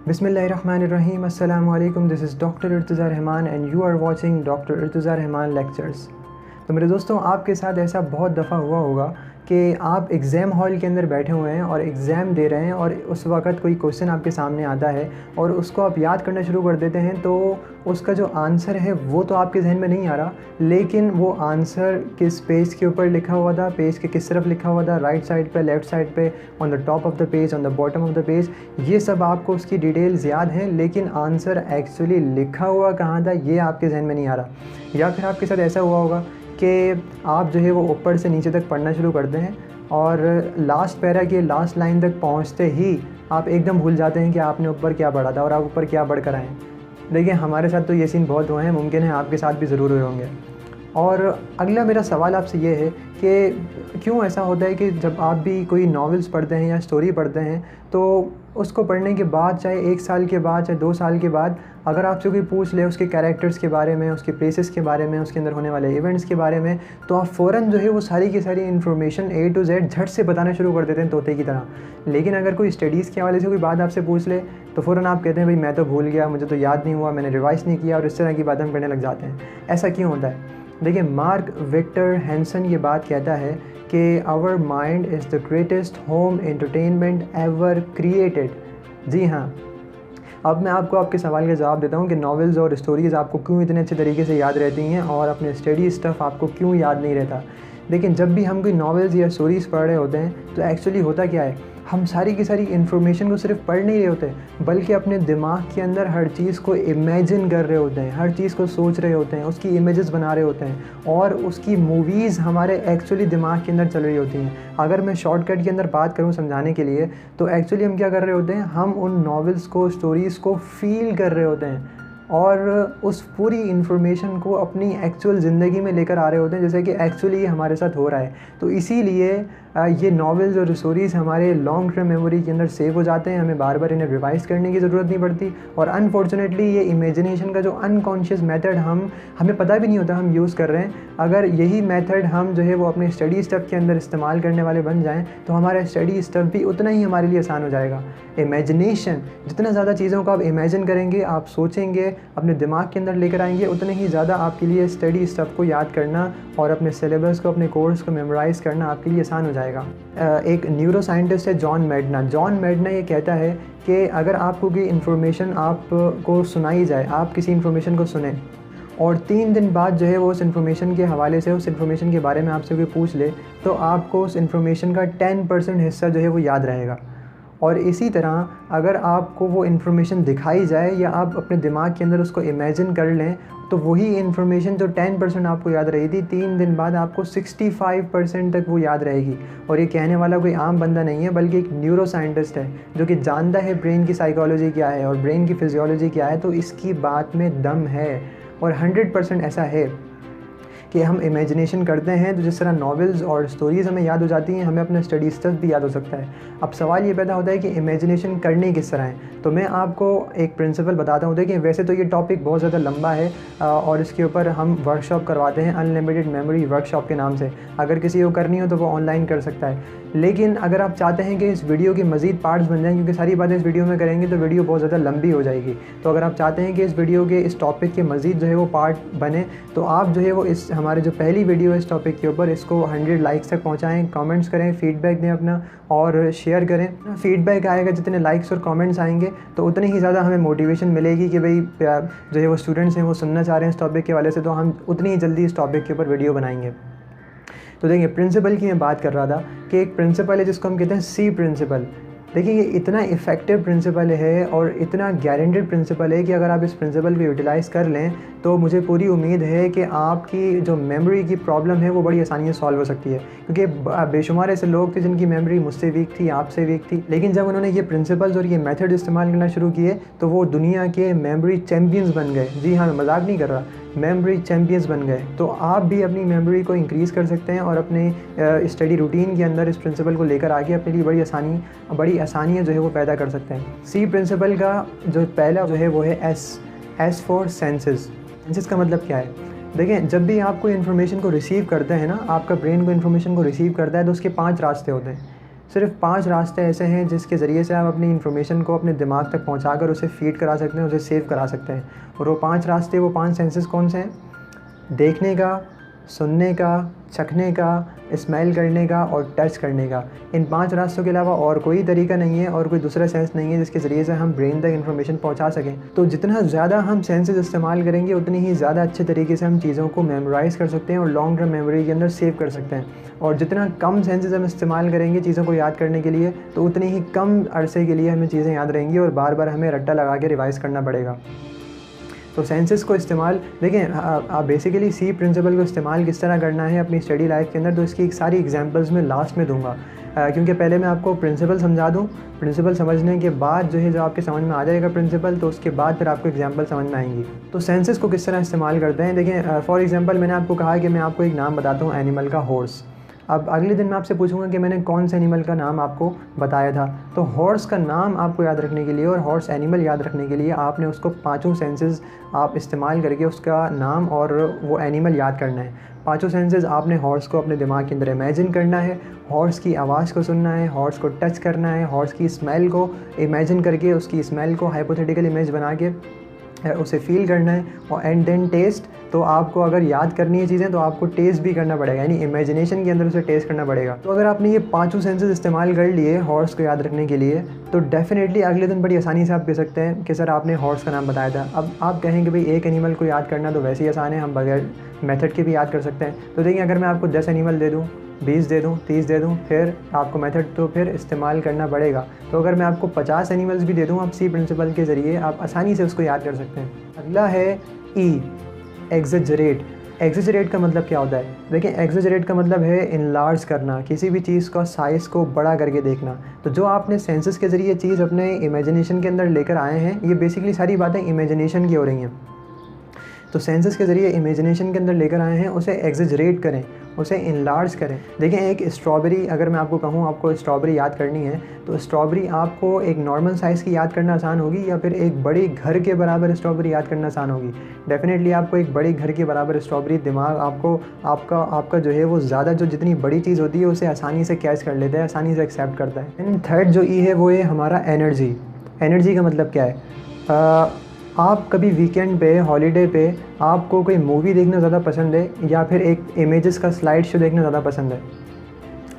बिस्मिल्लाहिर्रहमानिर्रहीम अस्सलामु अलैकुम। This is doctor Irtaza Rahman and you are watching doctor Irtaza Rahman lectures. तो मेरे दोस्तों, आपके साथ ऐसा बहुत दफ़ा हुआ होगा कि आप एग्ज़ाम हॉल के अंदर बैठे हुए हैं और एग्ज़ाम दे रहे हैं और उस वक़्त कोई क्वेश्चन आपके सामने आता है और उसको आप याद करना शुरू कर देते हैं। तो उसका जो आंसर है वो तो आपके ज़हन में नहीं आ रहा, लेकिन वो आंसर किस पेज के ऊपर लिखा हुआ था, पेज के किस तरफ लिखा हुआ था, राइट साइड पे, लेफ़्ट साइड पे, on the top of the page, on the bottom of the page, ये सब आपको उसकी डिटेल्स याद हैं, लेकिन आंसर एक्चुअली लिखा हुआ कहाँ था ये आपके ज़हन में नहीं आ रहा। या फिर आपके साथ ऐसा हुआ होगा कि आप जो है वो ऊपर से नीचे तक पढ़ना शुरू करते हैं और लास्ट पैरा के लास्ट लाइन तक पहुंचते ही आप एकदम भूल जाते हैं कि आपने ऊपर क्या पढ़ा था और आप ऊपर क्या पढ़ कर आए हैं। देखिए, हमारे साथ तो ये सीन बहुत हुए हैं, मुमकिन है आपके साथ भी ज़रूर हुए होंगे। और अगला मेरा सवाल आपसे ये है कि क्यों ऐसा होता है कि जब आप भी कोई नॉवेल्स पढ़ते हैं या स्टोरी पढ़ते हैं तो उसको पढ़ने के बाद, चाहे 1 साल के बाद, चाहे 2 साल के बाद, अगर आपसे कोई पूछ ले उसके कैरेक्टर्स के बारे में, उसके प्लेसेस के बारे में, उसके अंदर होने वाले इवेंट्स के बारे में, तो आप फ़ौरन जो है वो सारी की सारी इन्फॉर्मेशन A to Z झट से बताना शुरू कर देते हैं तोते की तरह। लेकिन अगर कोई स्टडीज़ के हवाले से कोई बात आपसे पूछ ले तो फ़ौरन आप कहते हैं भाई मैं तो भूल गया, मुझे तो याद नहीं हुआ, मैंने रिवाइज़ नहीं किया, और इस तरह की बातें हम करने लग जाते हैं। ऐसा क्यों होता है? देखिए, मार्क विक्टर हैंसन ये बात कहता है कि our mind is the greatest home entertainment ever created. जी हाँ, अब मैं आपको आपके सवाल का जवाब देता हूँ कि नॉवेल्स और स्टोरीज़ आपको क्यों इतने अच्छे तरीके से याद रहती हैं और अपने स्टडी स्टफ़ आपको क्यों याद नहीं रहता। लेकिन जब भी हम कोई नॉवेल्स या स्टोरीज़ पढ़ रहे होते हैं तो एक्चुअली होता क्या है, हम सारी की सारी इन्फॉर्मेशन को सिर्फ पढ़ नहीं रहे होते, बल्कि अपने दिमाग के अंदर हर चीज़ को इमेजिन कर रहे होते हैं, हर चीज़ को सोच रहे होते हैं, उसकी इमेजेस बना रहे होते हैं और उसकी मूवीज़ हमारे एक्चुअली दिमाग के अंदर चल रही होती हैं। अगर मैं शॉर्टकट के अंदर बात करूँ समझाने के लिए, तो एक्चुअली हम क्या कर रहे होते हैं, हम उन नॉवेल्स को, स्टोरीज़ को फ़ील कर रहे होते हैं और उस पूरी इन्फॉर्मेशन को अपनी एक्चुअल ज़िंदगी में लेकर आ रहे होते हैं, जैसे कि एक्चुअली ये हमारे साथ हो रहा है। तो इसीलिए ये नॉवेल्स और स्टोरीज़ हमारे लॉन्ग टर्म मेमोरी के अंदर सेव हो जाते हैं, हमें बार बार इन्हें रिवाइज़ करने की ज़रूरत नहीं पड़ती। और अनफॉर्चुनेटली ये इमेजिनेशन का जो अनकॉन्शियस मेथड हमें पता भी नहीं होता हम यूज़ कर रहे हैं, अगर यही मेथड हम जो है वो अपने स्टडी स्टफ़ के अंदर इस्तेमाल करने वाले बन जाएँ तो हमारा स्टडी स्टफ़ भी उतना ही हमारे लिए आसान हो जाएगा। इमेजिनेशन, जितना ज़्यादा चीज़ों को आप इमेजिन करेंगे, आप सोचेंगे, अपने दिमाग के अंदर लेकर आएंगे, उतने ही ज़्यादा आपके लिए स्टडी स्टफ़ को याद करना और अपने सिलेबस को, अपने कोर्स को मेमोराइज़ करना आपके लिए आसान हो जाएगा। एक न्यूरो साइंटिस्ट है जॉन मेडना ये कहता है कि अगर आपको कोई इन्फॉर्मेशन आपको सुनाई जाए, आप किसी इन्फॉर्मेशन को सुने और 3 दिन बाद जो है वो उस इन्फॉर्मेशन के हवाले से, उस इन्फॉर्मेशन के बारे में आपसे कोई पूछ ले, तो आपको उस इन्फॉर्मेशन का 10% हिस्सा जो है वो याद रहेगा। और इसी तरह अगर आपको वो इन्फॉर्मेशन दिखाई जाए या आप अपने दिमाग के अंदर उसको इमेजिन कर लें, तो वही इन्फॉर्मेशन जो 10% आपको याद रही थी, 3 दिन बाद आपको 65% तक वो याद रहेगी। और ये कहने वाला कोई आम बंदा नहीं है, बल्कि एक न्यूरो साइंटिस्ट है जो कि जानता है ब्रेन की साइकोलॉजी क्या है और ब्रेन की फिजियोलॉजी क्या है। तो इसकी बात में दम है और 100% ऐसा है कि हम इमेजिनेशन करते हैं तो जिस तरह नॉवेल्स और स्टोरीज़ हमें याद हो जाती हैं, हमें अपना स्टडी स्टफ़ भी याद हो सकता है। अब सवाल ये पैदा होता है कि इमेजिनेशन करनी किस तरह है। तो मैं आपको एक प्रिंसिपल बताता हूँ। देखिए, वैसे तो ये टॉपिक बहुत ज़्यादा लंबा है और इसके ऊपर हम वर्कशॉप करवाते हैं अनलिमिटेड मेमोरी वर्कशॉप के नाम से। अगर किसी को करनी हो तो वो ऑनलाइन कर सकता है। लेकिन अगर आप चाहते हैं कि इस वीडियो के मज़ीद पार्ट्स बन जाएँ, क्योंकि सारी बातें इस वीडियो में करेंगे तो वीडियो बहुत ज़्यादा लंबी हो जाएगी, तो अगर आप चाहते हैं कि इस वीडियो के, इस टॉपिक के मज़ीद जो है वो पार्ट बने, तो आप जो है वो इस हमारे जो पहली वीडियो है इस टॉपिक के ऊपर, इसको 100 लाइक्स तक पहुँचाएँ, कमेंट्स करें, फ़ीडबैक दें अपना और शेयर करें। फ़ीडबैक आएगा, जितने लाइक्स और कमेंट्स आएंगे तो उतनी ही ज़्यादा हमें मोटिवेशन मिलेगी कि भाई जो है वो स्टूडेंट्स हैं वो सुनना चाह रहे हैं इस टॉपिक के वाले से, तो हम उतनी ही जल्दी इस टॉपिक के ऊपर वीडियो बनाएंगे। तो देखिए, प्रिंसिपल की मैं बात कर रहा था कि एक प्रिंसिपल है जिसको हम कहते हैं सी प्रिंसिपल। देखिए, ये इतना इफ़ेक्टिव प्रिंसिपल है और इतना गारंटेड प्रिंसिपल है कि अगर आप इस प्रिंसिपल को यूटिलाइज़ कर लें तो मुझे पूरी उम्मीद है कि आपकी जो मेमोरी की प्रॉब्लम है वो बड़ी आसानी से सॉल्व हो सकती है। क्योंकि बेशुमार ऐसे लोग थे जिनकी मेमोरी मुझसे वीक थी, आपसे वीक थी, लेकिन जब उन्होंने ये प्रिंसिपल्स और ये मेथड इस्तेमाल करना शुरू किए तो वो दुनिया के मेमोरी चैम्पियंस बन गए। जी हाँ, मैं मजाक नहीं कर रहा, मेमोरी चैम्पियंस बन गए। तो आप भी अपनी मेमोरी को इंक्रीज़ कर सकते हैं और अपने स्टडी रूटीन के अंदर इस प्रिंसिपल को लेकर आके अपने लिए बड़ी आसानियाँ जो है वो पैदा कर सकते हैं। सी प्रिंसिपल का जो पहला जो है वो है एस फॉर सेंसेस। जिसका मतलब क्या है? देखें, जब भी आप कोई इन्फॉर्मेशन को रिसीव करते हैं ना, आपका ब्रेन को इन्फॉर्मेशन को रिसीव करता है तो उसके 5 रास्ते होते हैं। सिर्फ 5 रास्ते ऐसे हैं जिसके ज़रिए से आप अपनी इन्फॉर्मेशन को अपने दिमाग तक पहुंचाकर उसे फीड करा सकते हैं, उसे सेव करा सकते हैं। और वो 5 रास्ते, वो 5 सेंसेस कौन से हैं? देखने का, सुनने का, चखने का, स्मेल करने का और टच करने का। इन 5 रास्तों के अलावा और कोई तरीका नहीं है और कोई दूसरा सेंस नहीं है जिसके ज़रिए से हम ब्रेन तक इन्फॉर्मेशन पहुंचा सकें। तो जितना ज़्यादा हम सेंसेस इस्तेमाल करेंगे उतनी ही ज़्यादा अच्छे तरीके से हम चीज़ों को मेमोराइज़ कर सकते हैं और लॉन्ग टर्म मेमोरी के अंदर सेव कर सकते हैं। और जितना कम सेंसेस हम इस्तेमाल करेंगे चीज़ों को याद करने के लिए, तो उतनी ही कम अरसे के लिए हमें चीज़ें याद रहेंगी और बार बार हमें रट्टा लगा के रिवाइज़ करना पड़ेगा। तो सेंसेस को इस्तेमाल देखें, आप बेसिकली सी प्रिंसिपल को इस्तेमाल किस तरह करना है अपनी स्टडी लाइफ के अंदर, तो इसकी सारी एग्जांपल्स मैं लास्ट में दूंगा, क्योंकि पहले मैं आपको प्रिंसिपल समझा दूं। प्रिंसिपल समझने के बाद जो आपके समझ में आ जाएगा प्रिंसिपल, तो उसके बाद फिर आपको एग्जांपल समझ में आएंगी। तो सेंसेस को किस तरह इस्तेमाल करते हैं, देखें फॉर एग्जांपल मैंने आपको कहा कि मैं आपको एक नाम बताता हूँ एनिमल का, हॉर्स। अब अगले दिन मैं आपसे पूछूंगा कि मैंने कौन से एनिमल का नाम आपको बताया था। तो हॉर्स का नाम आपको याद रखने के लिए और हॉर्स एनिमल याद रखने के लिए आपने उसको 5 सेंसेस आप इस्तेमाल करके उसका नाम और वो एनिमल याद करना है। 5 सेंसेस आपने हॉर्स को अपने दिमाग के अंदर इमेजिन करना है, हॉर्स की आवाज़ को सुनना है, हॉर्स को टच करना है, हॉर्स की स्मेल को इमेजिन करके उसकी स्मेल को हाइपोथेटिकल इमेज बना के उसे फील करना है, और एंड देन टेस्ट। तो आपको अगर याद करनी है चीज़ें तो आपको टेस्ट भी करना पड़ेगा, यानी इमेजिनेशन के अंदर उसे टेस्ट करना पड़ेगा। तो अगर आपने ये 5 सेंसेस इस्तेमाल कर लिए हॉर्स को याद रखने के लिए, तो डेफिनेटली अगले दिन बड़ी आसानी से आप कह सकते हैं कि सर आपने हॉर्स का नाम बताया था। अब आप कहेंगे भाई एक एनिमल को याद करना तो वैसे ही आसान है, हम बगैर मेथड के भी याद कर सकते हैं। तो देखिए अगर मैं आपको 10 एनिमल दे दूँ, 20 दे दूँ, 30 दे दूँ, फिर आपको मेथड तो फिर इस्तेमाल करना पड़ेगा। तो अगर मैं आपको 50 एनिमल्स भी दे दूँ, आप सी प्रिंसिपल के ज़रिए आप आसानी से उसको याद कर सकते हैं। अगला है ई, एग्जेजरेट। एग्जेजरेट का मतलब क्या होता है? देखिए एग्जेजरेट का मतलब है इनलार्ज करना, किसी भी चीज़ का साइज़ को बड़ा करके देखना। तो जो आपने सेंसेस के ज़रिए चीज़ अपने इमेजिनेशन के अंदर लेकर आए हैं, ये बेसिकली सारी बातें इमेजिनेशन की हो रही हैं। तो सेंसेस के ज़रिए इमेजिनेशन के अंदर लेकर आए हैं, उसे एग्जेजरेट करें, उसे इनलार्ज करें। देखें एक स्ट्रॉबेरी, अगर मैं आपको कहूँ आपको स्ट्रॉबेरी याद करनी है, तो स्ट्रॉबेरी आपको एक नॉर्मल साइज़ की याद करना आसान होगी या फिर एक बड़ी घर के बराबर स्ट्रॉबेरी याद करना आसान होगी? डेफिनेटली आपको एक बड़ी घर के बराबर स्ट्रॉबेरी, दिमाग आपको आपका जो है वो ज़्यादा जो जितनी बड़ी चीज़ होती है उसे आसानी से कैच कर लेता है, आसानी से एक्सेप्ट करता है। एंड थर्ड जो ई है वो है हमारा एनर्जी। एनर्जी का मतलब क्या है? आप कभी वीकेंड पे, हॉलीडे पे आपको कोई मूवी देखना ज़्यादा पसंद है या फिर एक इमेजेस का स्लाइड शो देखना ज़्यादा पसंद है?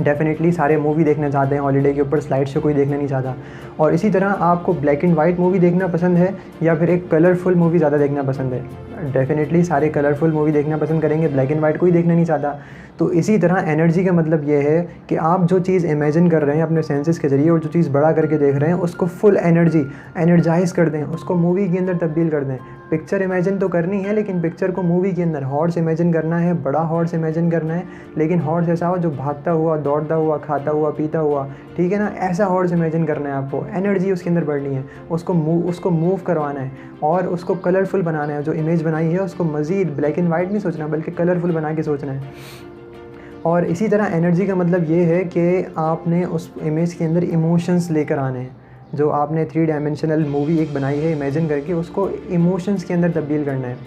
डेफिनेटली सारे मूवी देखना चाहते हैं हॉलीडे के ऊपर, स्लाइड शो कोई देखना नहीं चाहता। और इसी तरह आपको ब्लैक एंड वाइट मूवी देखना पसंद है या फिर एक कलरफुल मूवी ज़्यादा देखना पसंद है? डेफिनेटली सारे कलरफुल मूवी देखना पसंद करेंगे, ब्लैक एंड वाइट कोई देखना नहीं चाहता। तो इसी तरह एनर्जी का मतलब ये है कि आप जो चीज़ इमेजिन कर रहे हैं अपने सेंसेस के ज़रिए और जो चीज़ बड़ा करके देख रहे हैं उसको फुल एनर्जाइज़ कर दें, उसको मूवी के अंदर तब्दील कर दें। पिक्चर इमेजिन तो करनी है लेकिन पिक्चर को मूवी के अंदर हॉर्स इमेजिन करना है, बड़ा हॉर्स इमेजिन करना है, लेकिन हॉर्स ऐसा हो जो भागता हुआ, दौड़ता हुआ, खाता हुआ, पीता हुआ, ठीक है ना, ऐसा हॉर्स इमेजिन करना है आपको। एनर्जी उसके अंदर बढ़नी है, उसको मूव करवाना है और उसको कलरफुल बनाना है। जो इमेज बनाई है उसको मज़ीद ब्लैक एंड वाइट नहीं सोचना बल्कि कलरफुल बना के सोचना है। और इसी तरह एनर्जी का मतलब ये है कि आपने उस इमेज के अंदर इमोशंस लेकर आने हैं। जो आपने 3 डायमेंशनल मूवी एक बनाई है इमेजिन करके, उसको इमोशंस के अंदर तब्दील करना है।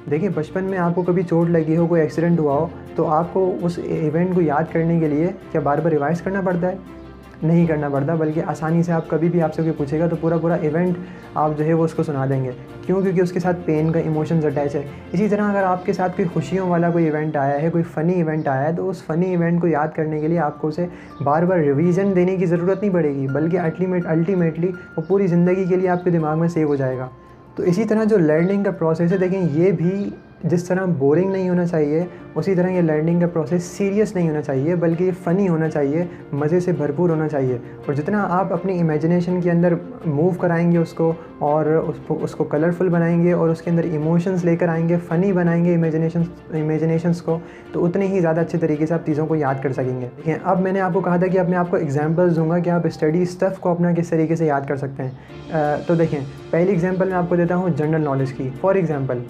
देखिए बचपन में आपको कभी चोट लगी हो, कोई एक्सीडेंट हुआ हो, तो आपको उस इवेंट को याद करने के लिए क्या बार बार रिवाइज़ करना पड़ता है? नहीं करना पड़ता, बल्कि आसानी से आप कभी भी आपसे कोई पूछेगा तो पूरा इवेंट आप जो है वो उसको सुना देंगे। क्यों? क्योंकि उसके साथ पेन का इमोशंस अटैच है। इसी तरह अगर आपके साथ कोई खुशियों वाला कोई इवेंट आया है, कोई फ़नी इवेंट आया है, तो उस फ़नी इवेंट को याद करने के लिए आपको उसे बार बार रिवीजन देने की ज़रूरत नहीं पड़ेगी, बल्कि अल्टीमेटली वो पूरी ज़िंदगी के लिए आपके दिमाग में सेव हो जाएगा। तो इसी तरह जो लर्निंग का प्रोसेस है, देखें ये भी जिस तरह बोरिंग नहीं होना चाहिए, उसी तरह ये लर्निंग का प्रोसेस सीरियस नहीं होना चाहिए, बल्कि ये फ़नी होना चाहिए, मज़े से भरपूर होना चाहिए। और जितना आप अपनी इमेजिनेशन के अंदर मूव कराएंगे उसको और उसको कलरफुल बनाएंगे और उसके अंदर इमोशंस लेकर आएंगे, फ़नी बनाएंगे इमेजिनेशंस को, तो उतने ही ज़्यादा अच्छे तरीके से आप चीज़ों को याद कर सकेंगे। ठीक है, अब मैंने आपको कहा था कि अब मैं आपको एग्जाम्पल्स दूंगा कि आप स्टडी स्टफ़ को अपना किस तरीके से याद कर सकते हैं। तो देखें पहली एग्जाम्पल मैं आपको देता हूँ जनरल नॉलेज की। For example,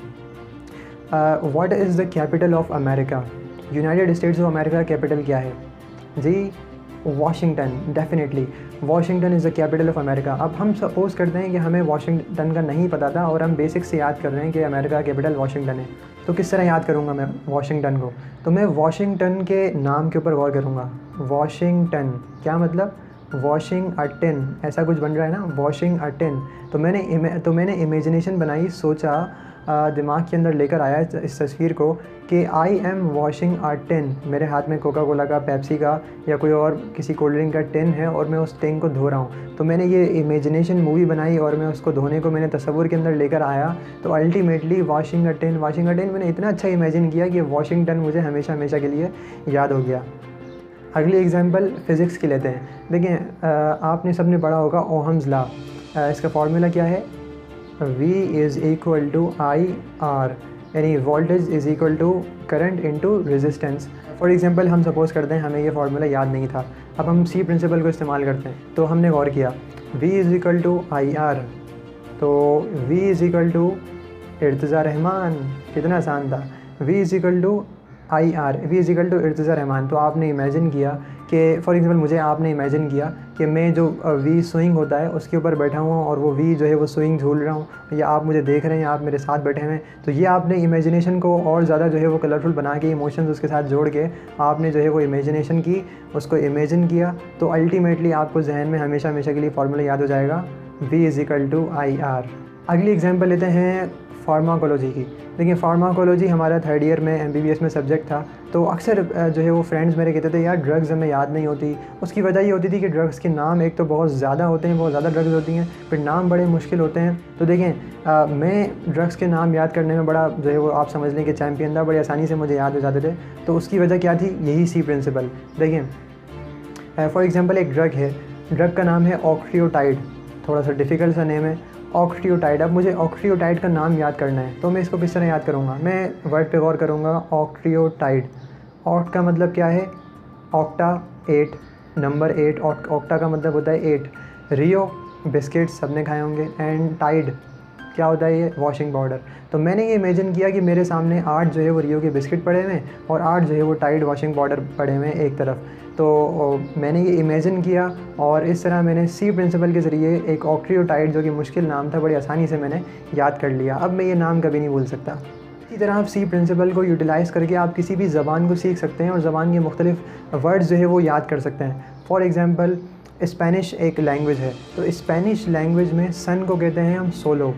what is the capital of America? United States of America का कैपिटल क्या है? जी Washington. Definitely Washington is the capital of America. अब हम सपोज़ करते हैं कि हमें वाशिंगटन का नहीं पता था और हम बेसिक से याद कर रहे हैं कि अमेरिका का कैपिटल वाशिंगटन है। तो किस तरह याद करूँगा मैं वाशिंगटन को? तो मैं वाशिंगटन के नाम के ऊपर गौर करूँगा। वाशिंगटन क्या मतलब? वॉशिंग अ टिन, ऐसा कुछ बन रहा है ना, वॉशिंग अ टिन। तो मैंने इमेजिनेशन बनाई, सोचा, दिमाग के अंदर लेकर आया इस तस्वीर को कि I M washing a tin, मेरे हाथ में कोका कोला का, पेप्सी का या कोई और किसी कोल्ड ड्रिंक का टिन है और मैं उस टिन को धो रहा हूँ। तो मैंने ये इमेजिनेशन मूवी बनाई और मैं उसको धोने को मैंने तस्वुर के अंदर लेकर आया। तो अल्टीमेटली वॉशिंग अ टिन मैंने इतना अच्छा इमेजिन किया कि वॉशिंग टन मुझे हमेशा हमेशा के लिए याद हो गया। अगली एग्जांपल फ़िज़िक्स की लेते हैं। देखिए, आपने सबने पढ़ा होगा ओहम्स लॉ। इसका फार्मूला क्या है? V is equal to I R, यानी voltage is equal to current into resistance. For example हम सपोज़ करते हैं हमें ये फार्मूला याद नहीं था, अब हम सी प्रिंसिपल को इस्तेमाल करते हैं। तो हमने गौर किया V is equal to I R, तो V is equal to Irtiza Rahman, कितना आसान था। V is equal to I R, V is equal to Irtiza Rahman. तो आपने इमेजिन किया कि फॉर एग्जांपल आपने इमेजिन किया कि मैं जो वी स्विंग होता है उसके ऊपर बैठा हुआ हूँ और वो वी जो है वो स्विंग झूल रहा हूँ, या आप मुझे देख रहे हैं, आप मेरे साथ बैठे हुए हैं। तो ये आपने इमेजिनेशन को और ज़्यादा जो है वो कलरफुल बना के, इमोशंस उसके साथ जोड़ के आपने जो है वो इमेजिनेशन की, उसको इमेजिन किया। तो अल्टीमेटली आपको जहन में हमेशा हमेशा के लिए फार्मूला याद हो जाएगा, V is equal to I R. अगली एग्जांपल लेते हैं फार्माकोलॉजी की। देखिए, फार्माकोलॉजी हमारा थर्ड ईयर में MBBS में सब्जेक्ट था। तो अक्सर जो है वो फ्रेंड्स मेरे कहते थे यार ड्रग्स हमें याद नहीं होती। उसकी वजह ये होती थी कि ड्रग्स के नाम एक तो बहुत ज़्यादा होते हैं, बहुत ज़्यादा ड्रग्स होती हैं, फिर नाम बड़े मुश्किल होते हैं। तो देखें, मैं ड्रग्स के नाम याद करने में बड़ा जो है वो आप समझ लें कि चैम्पियन था, बड़ी आसानी से मुझे याद हो जाते थे। तो उसकी वजह क्या थी? यही सी प्रिंसिपल। देखें, फॉर एग्ज़ाम्पल एक ड्रग है, ड्रग का नाम है ऑक्ट्रियोटाइड, थोड़ा सा डिफ़िकल्ट सा नेम है, ऑक्ट्रियोटाइड। अब मुझे ऑक्ट्रियोटाइड का नाम याद करना है, तो मैं इसको किस तरह याद करूँगा? मैं वर्ड पे गौर करूँगा, ऑक्ट्रियोटाइड। ऑक्ट का मतलब क्या है? Octa, 8, number 8। ऑक्टा का मतलब होता है 8। रियो, बिस्किट्स सबने खाए होंगे, एंड टाइड क्या होता है? ये वॉशिंग पाउडर। तो मैंने ये इमेजिन किया कि मेरे सामने 8 जो है वो रियो के बिस्किट पड़े हुए हैं और 8 जो है वो टाइड वॉशिंग पाउडर पड़े हुए हैं एक तरफ। तो मैंने ये इमेजिन किया और इस तरह मैंने सी प्रिंसिपल के ज़रिए एक ऑक्ट्रियोटाइड, जो कि मुश्किल नाम था, बड़ी आसानी से मैंने याद कर लिया। अब मैं ये नाम कभी नहीं भूल सकता। इसी तरह आप सी प्रिंसिपल को यूटिलाइज़ करके आप किसी भी ज़बान को सीख सकते हैं और ज़बान के मुख्तलिफ वर्ड्स जो है वो याद कर सकते हैं। फॉर एग्ज़ाम्पल स्पेनिश एक लैंग्वेज है, तो स्पेनिश लैंग्वेज में सन को कहते हैं हम सोलो।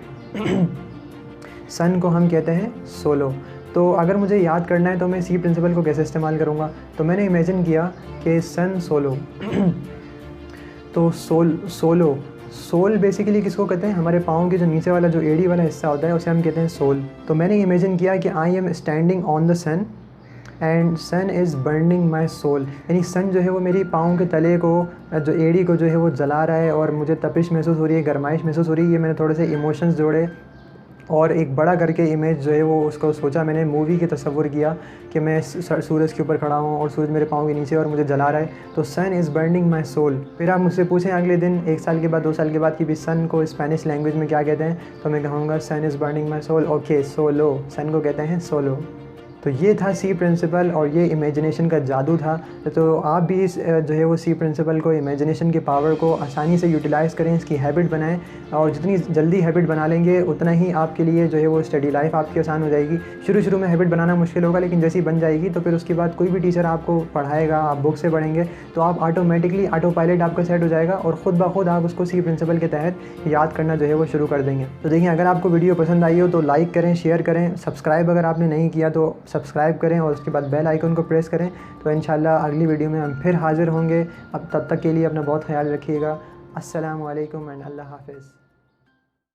सन को हम कहते हैं सोलो। तो अगर मुझे याद करना है तो मैं सी प्रिंसिपल को कैसे इस्तेमाल करूँगा? तो मैंने इमेजिन किया कि सन सोलो। तो सोलो, सोल बेसिकली किसको कहते हैं? हमारे पाँव के जो नीचे वाला जो एड़ी वाला हिस्सा होता है उसे हम कहते हैं सोल। तो मैंने इमेजिन किया कि I am standing on the sun and sun is burning my soul, यानी सन जो है वो मेरी पाँव के तले को, जो एड़ी को जो है वो जला रहा है और मुझे तपिश महसूस हो रही है, गर्माइश महसूस हो रही है। ये मैंने थोड़े से इमोशंस जोड़े और एक बड़ा करके इमेज जो है वो उसको सोचा, मैंने मूवी के तस्वुर किया कि मैं सूरज के ऊपर खड़ा हूँ और सूरज मेरे पाँव के नीचे और मुझे जला रहा है। तो सन इज़ बर्निंग माई सोल। फिर आप मुझसे पूछें अगले दिन, 1 साल के बाद, 2 साल के बाद, कि भी सन को स्पेनिश लैंग्वेज में क्या कहते हैं, तो मैं कहूँगा sun is burning my soul. Okay, solo, sun को कहते हैं सोलो। तो ये था सी प्रिंसिपल और ये इमेजिनेशन का जादू था। तो आप भी इस जो है वो सी प्रिंसिपल को, इमेजिनेशन की पावर को आसानी से यूटिलाइज़ करें, इसकी हैबिट बनाएं और जितनी जल्दी हैबिट बना लेंगे उतना ही आपके लिए जो है वो स्टडी लाइफ आपकी आसान हो जाएगी। शुरू में हैबिट बनाना मुश्किल होगा, लेकिन जैसी बन जाएगी तो फिर उसके बाद कोई भी टीचर आपको पढ़ाएगा, आप बुक से पढ़ेंगे तो आप ऑटोमेटिकली ऑटो पायलट आपका सेट हो जाएगा और ख़ुद ब खुद आप उसको सी प्रिंसिपल के तहत याद करना जो है वो शुरू कर देंगे। तो देखिए, अगर आपको वीडियो पसंद आई हो तो लाइक करें, शेयर करें, सब्सक्राइब अगर आपने नहीं किया तो सब्सक्राइब करें और उसके बाद बेल आइकन को प्रेस करें। तो इंशाल्लाह अगली वीडियो में हम फिर हाज़िर होंगे। अब तब तक के लिए अपना बहुत ख्याल रखिएगा। अस्सलामु अलैकुम एंड अल्लाह हाफ़िज़।